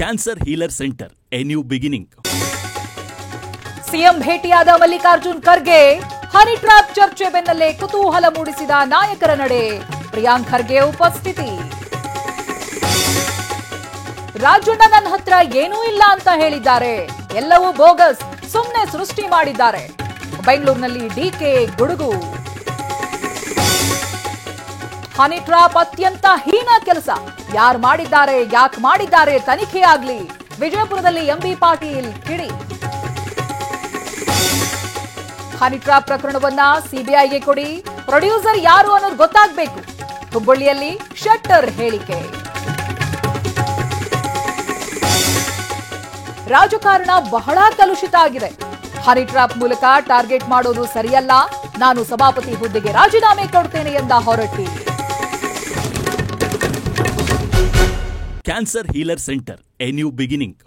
Cancer healer centre A new beginning. CM ಭೇಟಿಯಾದ Mallikarjun Kharge honey trap ಚರ್ಚೆ ಬೆನ್ನಲ್ಲೇ ಕುತೂಹಲ ಮೂಡಿಸಿದ ನಾಯಕರ ನಡೆ. ಪ್ರಿಯಾಂಕ್ ಖರ್ಗೆ ಉಪಸ್ಥಿತಿ. ರಾಜಣ್ಣ ನನ್ನ ಹತ್ರ ಏನೂ ಇಲ್ಲ ಅಂತ ಹೇಳಿದ್ದಾರೆ, ಎಲ್ಲವೂ ಬೋಗಸ್, ಸುಮ್ಮನೆ ಸೃಷ್ಟಿ ಮಾಡಿದ್ದಾರೆ. ಬೆಂಗಳೂರಿನಲ್ಲಿ ಡಿಕೆ ಗುಡುಗು. ಹನಿ ಟ್ರ್ಯಾಪ್ ಅತ್ಯಂತ ಹೀನ ಕೆಲಸ, ಯಾರು ಮಾಡಿದ್ದಾರೆ, ಯಾಕೆ ಮಾಡಿದ್ದಾರೆ ತನಿಖೆಯಾಗ್ಲಿ. ವಿಜಯಪುರದಲ್ಲಿ ಎಂಬಿ ಪಾಟೀಲ್ ಕಿಡಿ. ಹನಿ ಟ್ರ್ಯಾಪ್ ಪ್ರಕರಣವನ್ನ ಸಿಬಿಐಗೆ ಕೊಡಿ, ಪ್ರೊಡ್ಯೂಸರ್ ಯಾರು ಅನ್ನೋದು ಗೊತ್ತಾಗಬೇಕು. ಹುಬ್ಬಳ್ಳಿಯಲ್ಲಿ ಶೆಟ್ಟರ್ ಹೇಳಿಕೆ. ರಾಜಕಾರಣ ಬಹಳ ಕಲುಷಿತ ಆಗಿದೆ. ಹನಿ ಟ್ರ್ಯಾಪ್ ಮೂಲಕ ಟಾರ್ಗೆಟ್ ಮಾಡೋದು ಸರಿಯಲ್ಲ, ನಾನು ಸಭಾಪತಿ ಹುದ್ದೆಗೆ ರಾಜೀನಾಮೆ ಕೊಡ್ತೇನೆ ಎಂದ Horatti. Cancer healer centre A new beginning.